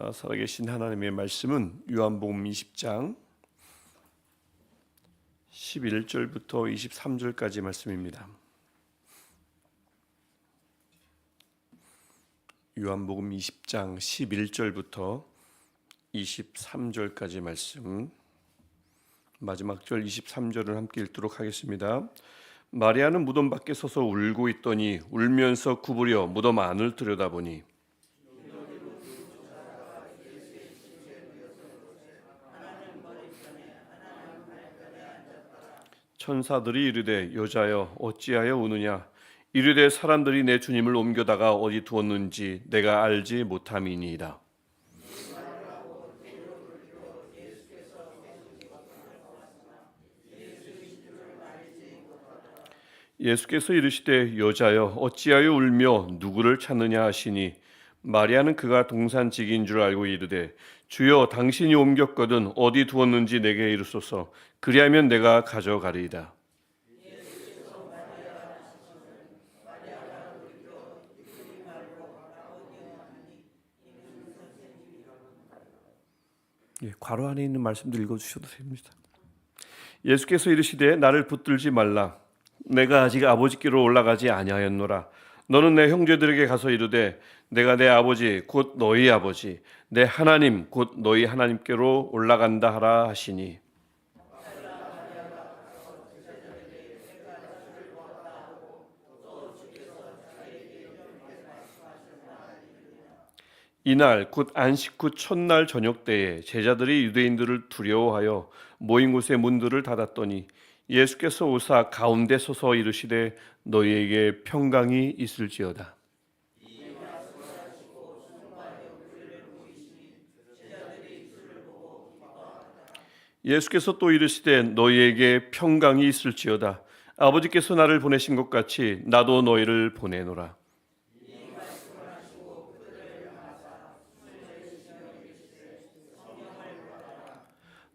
살아계신 하나님의 말씀은 요한복음 20장 11절부터 23절까지 말씀입니다. 요한복음 20장 11절부터 23절까지 말씀, 마지막 절 23절을 함께 읽도록 하겠습니다. 마리아는 무덤 밖에 서서 울고 있더니 울면서 구부려 무덤 안을 들여다보니 천사들이 이르되 여자여 어찌하여 우느냐, 이르되 사람들이 내 주님을 옮겨다가 어디 두었는지 내가 알지 못함이니이다. 예수께서 이르시되 여자여 어찌하여 울며 누구를 찾느냐 하시니 마리아는 그가 동산직인 줄 알고 이르되 주여 당신이 옮겼거든 어디 두었는지 내게 이르소서, 그리하면 내가 가져가리이다. 괄호 안에 있는 말씀도 읽어주셔도 됩니다. 예수께서 이르시되 나를 붙들지 말라. 내가 아직 아버지께로 올라가지 아니하였노라. 너는 내 형제들에게 가서 이르되 내가 내 아버지 곧 너희 아버지 내 하나님 곧 너희 하나님께로 올라간다 하라 하시니, 이날 곧 안식 후 첫날 저녁 때에 제자들이 유대인들을 두려워하여 모인 곳의 문들을 닫았더니 예수께서 오사 가운데 서서 이르시되 너희에게 평강이 있을지어다. 예수께서 또 이르시되 너희에게 평강이 있을지어다. 아버지께서 나를 보내신 것 같이 나도 너희를 보내노라.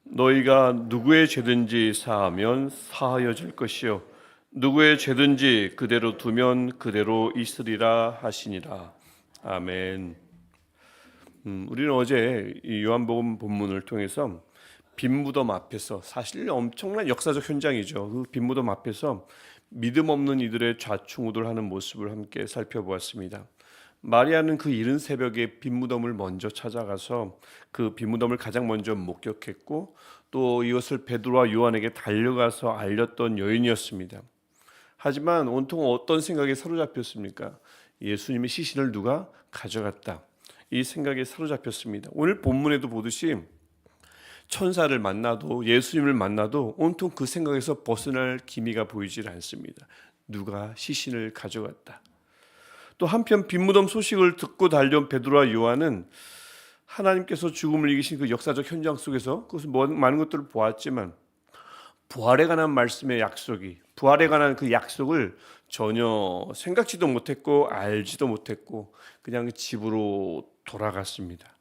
너희가 누구의 죄든지 사하면 사하여질 것이요 누구의 죄든지 그대로 두면 그대로 있으리라 하시니라. 아멘. 우리는 어제 이 요한복음 본문을 통해서 빈무덤 앞에서, 사실 엄청난 역사적 현장이죠. 그 빈무덤 앞에서 믿음 없는 이들의 좌충우돌하는 모습을 함께 살펴보았습니다. 마리아는 그 이른 새벽에 빈무덤을 먼저 찾아가서 그 빈무덤을 가장 먼저 목격했고 또 이것을 베드로와 요한에게 달려가서 알렸던 여인이었습니다. 하지만 온통 어떤 생각에 사로잡혔습니까? 예수님의 시신을 누가 가져갔다, 이 생각에 사로잡혔습니다. 오늘 본문에도 보듯이 천사를 만나도 예수님을 만나도 온통 그 생각에서 벗어날 기미가 보이질 않습니다. 누가 시신을 가져갔다. 또 한편 빈무덤 소식을 듣고 달려온 베드로와 요한은 하나님께서 죽음을 이기신 그 역사적 현장 속에서 그것을 많은 것들을 보았지만 부활에 관한 말씀의 약속이, 부활에 관한 그 약속을 전혀 생각지도 못했고 알지도 못했고 그냥 집으로 돌아갔습니다.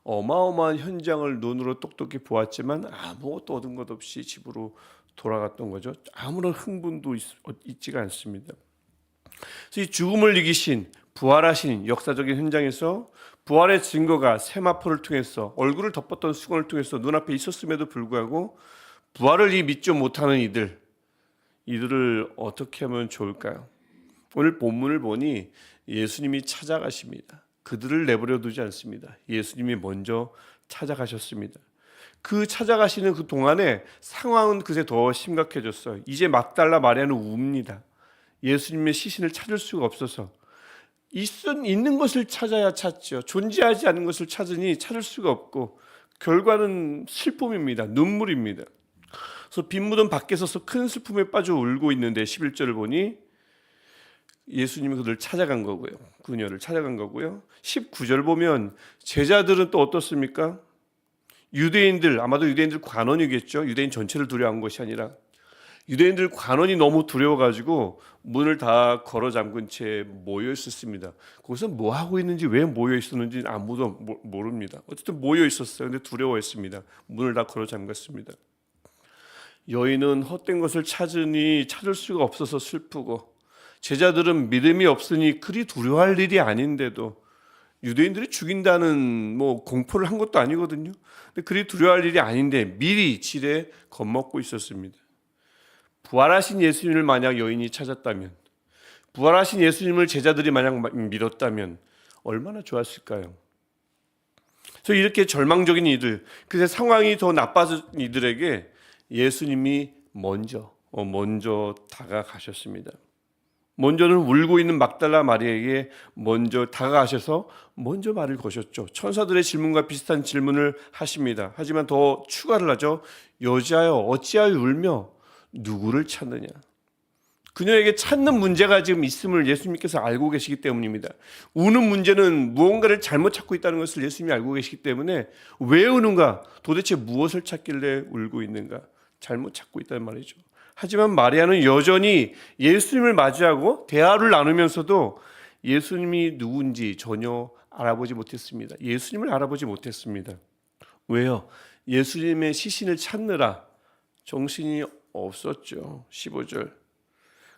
어마어마한 현장을 눈으로 똑똑히 보았지만 아무것도 얻은 것 없이 집으로 돌아갔던 거죠. 아무런 흥분도 있지가 않습니다. 그래서 이 죽음을 이기신 부활하신 역사적인 현장에서 부활의 증거가 세마포를 통해서, 얼굴을 덮었던 수건을 통해서 눈앞에 있었음에도 불구하고 부활을 믿지 못하는 이들을 어떻게 하면 좋을까요? 오늘 본문을 보니 예수님이 찾아가십니다. 그들을 내버려 두지 않습니다. 예수님이 먼저 찾아가셨습니다. 그 찾아가시는 그 동안에 상황은 그새 더 심각해졌어요. 이제 막달라 마리아는 웁니다. 예수님의 시신을 찾을 수가 없어서, 있는 것을 찾아야 찾죠. 존재하지 않는 것을 찾으니 찾을 수가 없고 결과는 슬픔입니다. 눈물입니다. 그래서 빈무덤 밖에 서서 큰 슬픔에 빠져 울고 있는데 11절을 보니 예수님이 그들을 찾아간 거고요. 그녀를 찾아간 거고요. 19절 보면 제자들은 또 어떻습니까? 유대인들, 아마도 유대인들 관원이겠죠. 유대인 전체를 두려워한 것이 아니라 유대인들 관원이 너무 두려워가지고 문을 다 걸어 잠근 채 모여 있었습니다. 거기서 뭐 하고 있는지, 왜 모여 있었는지 아무도 모릅니다. 어쨌든 모여 있었어요. 근데 두려워했습니다. 문을 다 걸어 잠갔습니다. 여인은 헛된 것을 찾으니 찾을 수가 없어서 슬프고, 제자들은 믿음이 없으니 그리 두려워할 일이 아닌데도 유대인들이 죽인다는 뭐 공포를 한 것도 아니거든요. 근데 그리 두려워할 일이 아닌데 미리 지레 겁먹고 있었습니다. 부활하신 예수님을 만약 여인이 찾았다면, 부활하신 예수님을 제자들이 만약 믿었다면 얼마나 좋았을까요? 그래서 이렇게 절망적인 이들, 그래서 상황이 더 나빠진 이들에게 예수님이 먼저 다가가셨습니다. 먼저는 울고 있는 막달라 마리아에게 먼저 다가가셔서 먼저 말을 거셨죠. 천사들의 질문과 비슷한 질문을 하십니다. 하지만 더 추가를 하죠. 여자여 어찌하여 울며 누구를 찾느냐. 그녀에게 찾는 문제가 지금 있음을 예수님께서 알고 계시기 때문입니다. 우는 문제는 무언가를 잘못 찾고 있다는 것을 예수님이 알고 계시기 때문에 왜 우는가? 도대체 무엇을 찾길래 울고 있는가? 잘못 찾고 있다는 말이죠. 하지만 마리아는 여전히 예수님을 맞이하고 대화를 나누면서도 예수님이 누군지 전혀 알아보지 못했습니다. 예수님을 알아보지 못했습니다. 왜요? 예수님의 시신을 찾느라 정신이 없었죠. 15절.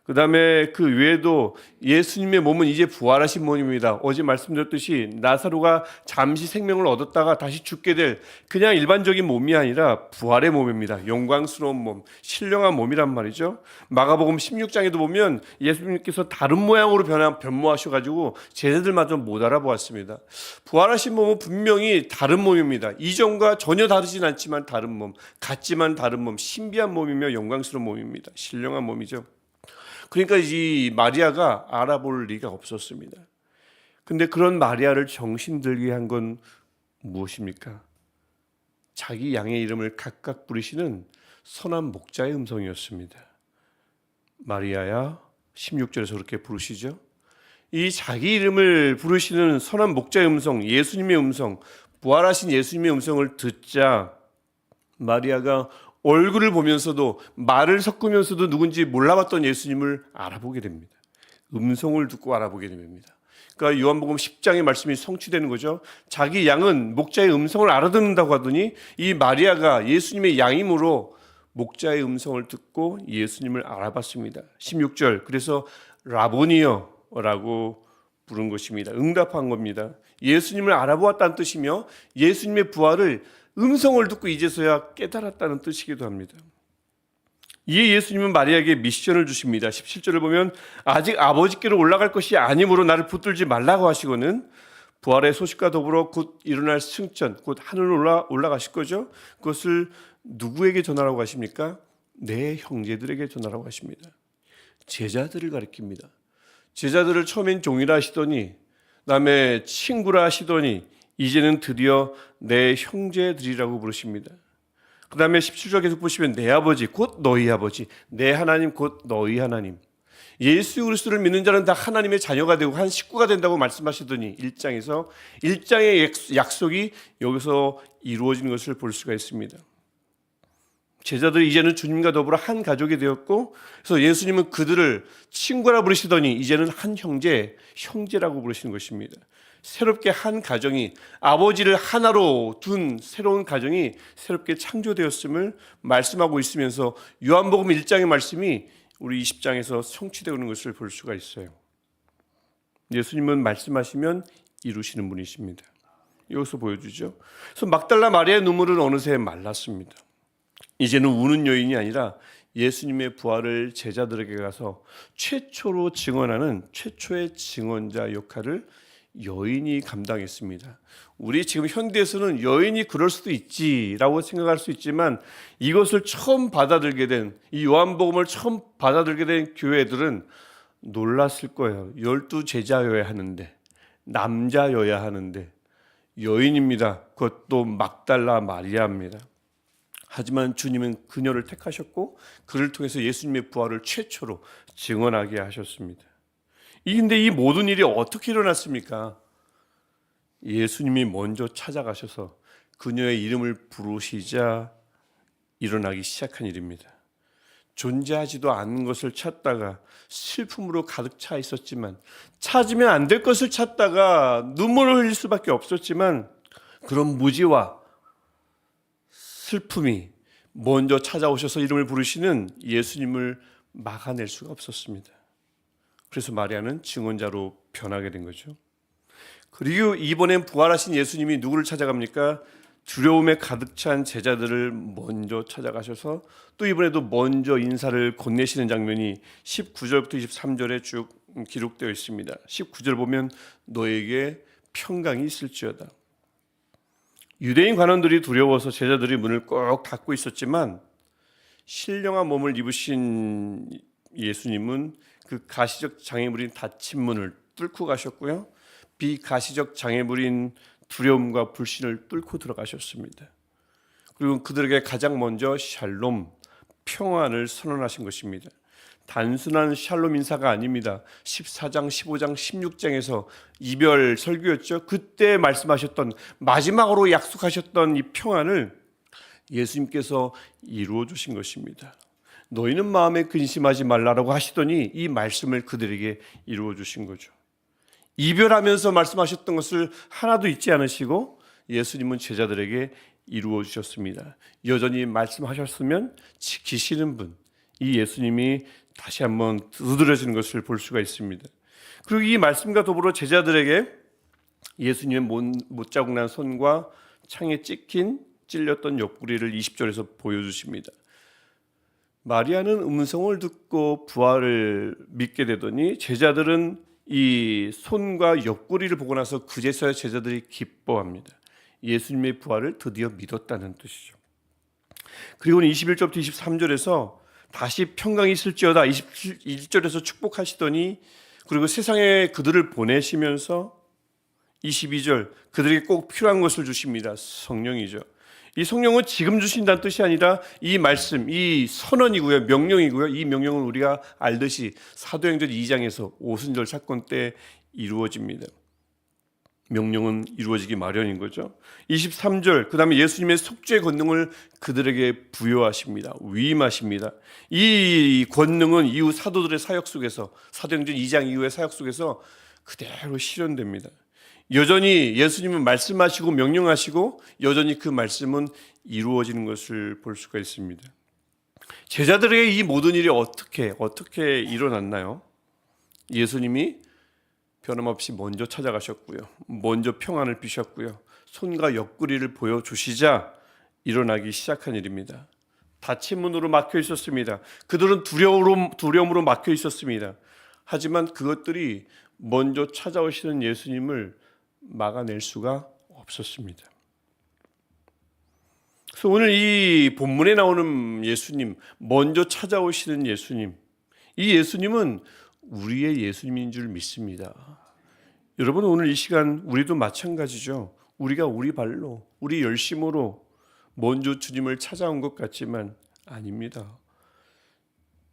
그 다음에 그 외에도 예수님의 몸은 이제 부활하신 몸입니다. 어제 말씀드렸듯이 나사로가 잠시 생명을 얻었다가 다시 죽게 될 그냥 일반적인 몸이 아니라 부활의 몸입니다. 영광스러운 몸, 신령한 몸이란 말이죠. 마가복음 16장에도 보면 예수님께서 다른 모양으로 변모하셔가지고 제자들마저 못 알아보았습니다. 부활하신 몸은 분명히 다른 몸입니다. 이전과 전혀 다르진 않지만 다른 몸, 같지만 다른 몸, 신비한 몸이며 영광스러운 몸입니다. 신령한 몸이죠. 그러니까 이 마리아가 알아볼 리가 없었습니다. 근데 그런 마리아를 정신들게 한 건 무엇입니까? 자기 양의 이름을 각각 부르시는 선한 목자의 음성이었습니다. 마리아야, 16절에서 그렇게 부르시죠. 이 자기 이름을 부르시는 선한 목자의 음성, 예수님의 음성, 부활하신 예수님의 음성을 듣자 마리아가 얼굴을 보면서도 말을 섞으면서도 누군지 몰라봤던 예수님을 알아보게 됩니다. 음성을 듣고 알아보게 됩니다. 그러니까 요한복음 10장의 말씀이 성취되는 거죠. 자기 양은 목자의 음성을 알아듣는다고 하더니 이 마리아가 예수님의 양이므로 목자의 음성을 듣고 예수님을 알아봤습니다. 16절, 그래서 라보니여 라고 부른 것입니다. 응답한 겁니다. 예수님을 알아보았다는 뜻이며 예수님의 부활을 음성을 듣고 이제서야 깨달았다는 뜻이기도 합니다. 이에 예수님은 마리아에게 미션을 주십니다. 17절을 보면 아직 아버지께로 올라갈 것이 아니므로 나를 붙들지 말라고 하시고는 부활의 소식과 더불어 곧 일어날 승천, 곧 하늘로 올라가실 거죠. 그것을 누구에게 전하라고 하십니까? 내 형제들에게 전하라고 하십니다. 제자들을 가리킵니다. 제자들을 처음엔 종이라 하시더니 그다음에 친구라 하시더니 이제는 드디어 내 형제들이라고 부르십니다. 그 다음에 17절 계속 보시면 내 아버지 곧 너희 아버지, 내 하나님 곧 너희 하나님. 예수 그리스도를 믿는 자는 다 하나님의 자녀가 되고 한 식구가 된다고 말씀하시더니 1장에서 1장의 약속이 여기서 이루어지는 것을 볼 수가 있습니다. 제자들이 이제는 주님과 더불어 한 가족이 되었고, 그래서 예수님은 그들을 친구라 부르시더니 이제는 한 형제라고 부르시는 것입니다. 새롭게 한 가정이, 아버지를 하나로 둔 새로운 가정이 새롭게 창조되었음을 말씀하고 있으면서 요한복음 1장의 말씀이 우리 20장에서 성취되는 것을 볼 수가 있어요. 예수님은 말씀하시면 이루시는 분이십니다. 여기서 보여주죠. 그래서 막달라 마리아의 눈물은 어느새 말랐습니다. 이제는 우는 여인이 아니라 예수님의 부활을 제자들에게 가서 최초로 증언하는 최초의 증언자 역할을 여인이 감당했습니다. 우리 지금 현대에서는 여인이 그럴 수도 있지라고 생각할 수 있지만 이것을 처음 받아들게 된, 이 요한복음을 처음 받아들게 된 교회들은 놀랐을 거예요. 12제자여야 하는데, 남자여야 하는데 여인입니다. 그것도 막달라 마리아입니다. 하지만 주님은 그녀를 택하셨고 그를 통해서 예수님의 부활을 최초로 증언하게 하셨습니다. 근데 이 모든 일이 어떻게 일어났습니까? 예수님이 먼저 찾아가셔서 그녀의 이름을 부르시자 일어나기 시작한 일입니다. 존재하지도 않는 것을 찾다가 슬픔으로 가득 차 있었지만, 찾으면 안 될 것을 찾다가 눈물을 흘릴 수밖에 없었지만, 그런 무지와 슬픔이 먼저 찾아오셔서 이름을 부르시는 예수님을 막아낼 수가 없었습니다. 그래서 마리아는 증언자로 변하게 된 거죠. 그리고 이번엔 부활하신 예수님이 누구를 찾아갑니까? 두려움에 가득 찬 제자들을 먼저 찾아가셔서 또 이번에도 먼저 인사를 건네시는 장면이 19절부터 23절에 쭉 기록되어 있습니다. 19절 보면 너에게 평강이 있을지어다. 유대인 관원들이 두려워서 제자들이 문을 꼭 닫고 있었지만 신령한 몸을 입으신 예수님은 그 가시적 장애물인 닫힌 문을 뚫고 가셨고요. 비가시적 장애물인 두려움과 불신을 뚫고 들어가셨습니다. 그리고 그들에게 가장 먼저 샬롬, 평안을 선언하신 것입니다. 단순한 샬롬 인사가 아닙니다. 14장, 15장, 16장에서 이별 설교였죠. 그때 말씀하셨던, 마지막으로 약속하셨던 이 평안을 예수님께서 이루어 주신 것입니다. 너희는 마음에 근심하지 말라라고 하시더니 이 말씀을 그들에게 이루어 주신 거죠. 이별하면서 말씀하셨던 것을 하나도 잊지 않으시고 예수님은 제자들에게 이루어 주셨습니다. 여전히 말씀하셨으면 지키시는 분, 이 예수님이 다시 한번 두드려지는 것을 볼 수가 있습니다. 그리고 이 말씀과 더불어 제자들에게 예수님의 못자국난 손과 창에 찔렸던 옆구리를 20절에서 보여주십니다. 마리아는 음성을 듣고 부활을 믿게 되더니 제자들은 이 손과 옆구리를 보고 나서 그제서야 제자들이 기뻐합니다. 예수님의 부활을 드디어 믿었다는 뜻이죠. 그리고 21절부터 23절에서 다시 평강이 있을지어다 21절에서 축복하시더니 그리고 세상에 그들을 보내시면서 22절 그들에게 꼭 필요한 것을 주십니다. 성령이죠. 이 성령은 지금 주신다는 뜻이 아니라 이 말씀, 이 선언이고요, 명령이고요. 이 명령은 우리가 알듯이 사도행전 2장에서 오순절 사건 때 이루어집니다. 명령은 이루어지기 마련인 거죠. 23절, 그 다음에 예수님의 속죄의 권능을 그들에게 부여하십니다. 위임하십니다. 이 권능은 이후 사도들의 사역 속에서, 사도행전 2장 이후의 사역 속에서 그대로 실현됩니다. 여전히 예수님은 말씀하시고 명령하시고 여전히 그 말씀은 이루어지는 것을 볼 수가 있습니다. 제자들에게 이 모든 일이 어떻게 일어났나요? 예수님이 변함없이 먼저 찾아가셨고요. 먼저 평안을 비셨고요. 손과 옆구리를 보여주시자 일어나기 시작한 일입니다. 닫힌 문으로 막혀 있었습니다. 그들은 두려움으로 막혀 있었습니다. 하지만 그것들이 먼저 찾아오시는 예수님을 막아낼 수가 없었습니다. 그래서 오늘 이 본문에 나오는 예수님, 먼저 찾아오시는 예수님, 이 예수님은 우리의 예수님인 줄 믿습니다. 여러분, 오늘 이 시간 우리도 마찬가지죠. 우리가 우리 발로, 우리 열심으로 먼저 주님을 찾아온 것 같지만 아닙니다.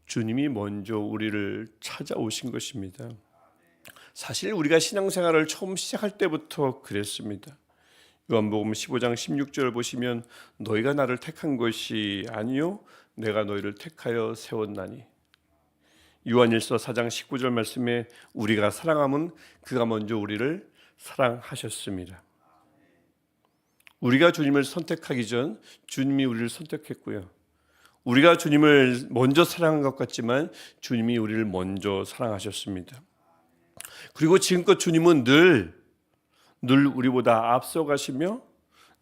주님이 먼저 우리를 찾아오신 것입니다. 사실 우리가 신앙생활을 처음 시작할 때부터 그랬습니다. 요한복음 15장 16절 보시면 너희가 나를 택한 것이 아니요 내가 너희를 택하여 세웠나니. 요한일서 4장 19절 말씀에 우리가 사랑함은 그가 먼저 우리를 사랑하셨습니다. 우리가 주님을 선택하기 전 주님이 우리를 선택했고요. 우리가 주님을 먼저 사랑한 것 같지만 주님이 우리를 먼저 사랑하셨습니다. 그리고 지금껏 주님은 늘 우리보다 앞서가시며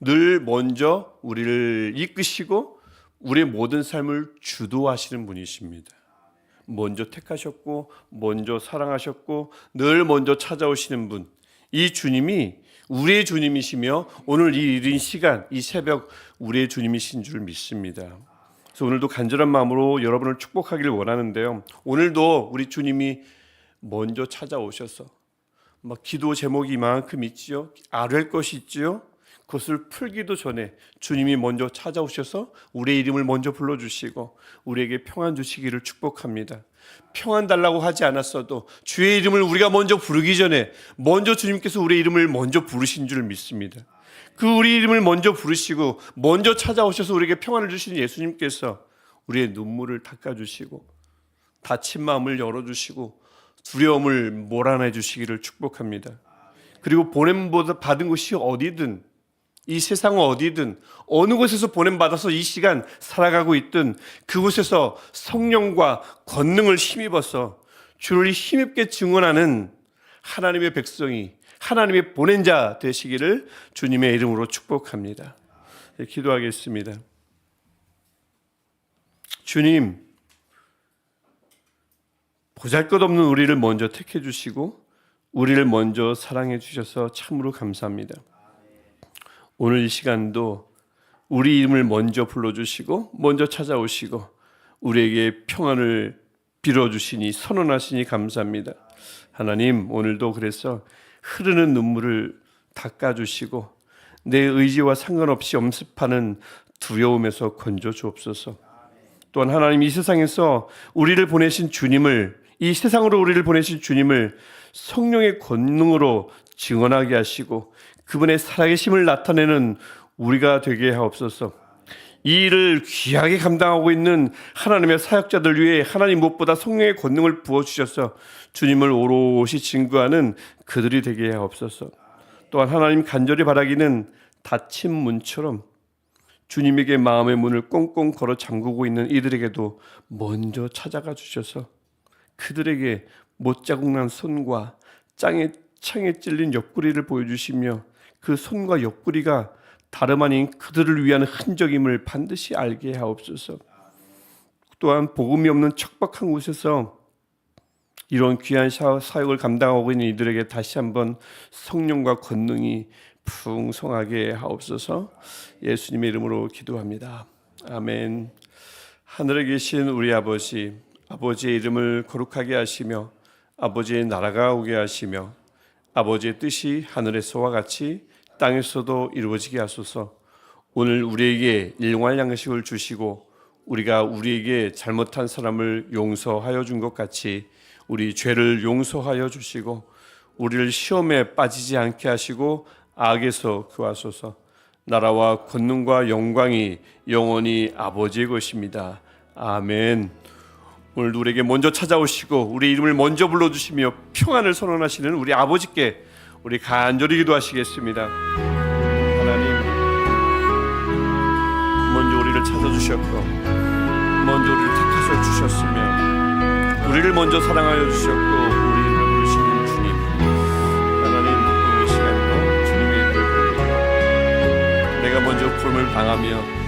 늘 먼저 우리를 이끄시고 우리의 모든 삶을 주도하시는 분이십니다. 먼저 택하셨고 먼저 사랑하셨고 늘 먼저 찾아오시는 분, 이 주님이 우리의 주님이시며 오늘 이 이른 시간, 이 새벽 우리의 주님이신 줄 믿습니다. 그래서 오늘도 간절한 마음으로 여러분을 축복하기를 원하는데요. 오늘도 우리 주님이 먼저 찾아오셔서 기도 제목이 이만큼 있지요. 아뢰 것이 있지요. 그것을 풀기도 전에 주님이 먼저 찾아오셔서 우리의 이름을 먼저 불러주시고 우리에게 평안 주시기를 축복합니다. 평안 달라고 하지 않았어도 주의 이름을 우리가 먼저 부르기 전에 먼저 주님께서 우리의 이름을 먼저 부르신 줄 믿습니다. 그 우리 이름을 먼저 부르시고 먼저 찾아오셔서 우리에게 평안을 주신 예수님께서 우리의 눈물을 닦아주시고 닫힌 마음을 열어주시고 두려움을 몰아내 주시기를 축복합니다. 그리고 보냄받은 곳이 어디든 이 세상 어디든 어느 곳에서 보냄받아서 이 시간 살아가고 있든 그곳에서 성령과 권능을 힘입어서 주를 힘입게 증언하는 하나님의 백성이, 하나님의 보낸 자 되시기를 주님의 이름으로 축복합니다. 기도하겠습니다. 주님, 보잘것없는 우리를 먼저 택해 주시고 우리를 먼저 사랑해 주셔서 참으로 감사합니다. 오늘 이 시간도 우리 이름을 먼저 불러주시고 먼저 찾아오시고 우리에게 평안을 빌어주시니 선언하시니 감사합니다. 하나님, 오늘도 그래서 흐르는 눈물을 닦아주시고 내 의지와 상관없이 엄습하는 두려움에서 건져 주옵소서. 또한 하나님, 이 세상에서 우리를 보내신 주님을, 이 세상으로 우리를 보내신 주님을 성령의 권능으로 증언하게 하시고 그분의 살아계심을 나타내는 우리가 되게 하옵소서. 이 일을 귀하게 감당하고 있는 하나님의 사역자들 위해 하나님 무엇보다 성령의 권능을 부어주셔서 주님을 오롯이 증거하는 그들이 되게 하옵소서. 또한 하나님, 간절히 바라기는 닫힌 문처럼 주님에게 마음의 문을 꽁꽁 걸어 잠그고 있는 이들에게도 먼저 찾아가 주셔서 그들에게 못자국난 손과 창에 찔린 옆구리를 보여주시며 그 손과 옆구리가 다름 아닌 그들을 위한 흔적임을 반드시 알게 하옵소서. 또한 복음이 없는 척박한 곳에서 이런 귀한 사역을 감당하고 있는 이들에게 다시 한번 성령과 권능이 풍성하게 하옵소서. 예수님의 이름으로 기도합니다. 아멘. 하늘에 계신 우리 아버지, 아버지의 이름을 거룩하게 하시며 아버지의 나라가 오게 하시며 아버지의 뜻이 하늘에서와 같이 땅에서도 이루어지게 하소서. 오늘 우리에게 일용할 양식을 주시고 우리가 우리에게 잘못한 사람을 용서하여 준 것 같이 우리 죄를 용서하여 주시고 우리를 시험에 빠지지 않게 하시고 악에서 구하소서. 나라와 권능과 영광이 영원히 아버지의 것입니다. 아멘. 오늘 우리에게 먼저 찾아오시고 우리 이름을 먼저 불러주시며 평안을 선언하시는 우리 아버지께 우리 간절히 기도하시겠습니다. 하나님, 먼저 우리를 찾아주셨고 먼저 우리를 택하셔 주셨으며 우리를 먼저 사랑하여 주셨고 우리 이름을 부르시는 주님, 하나님, 오늘 시간도 주님의 이름을 부릅니다. 내가 먼저 부름을 당하며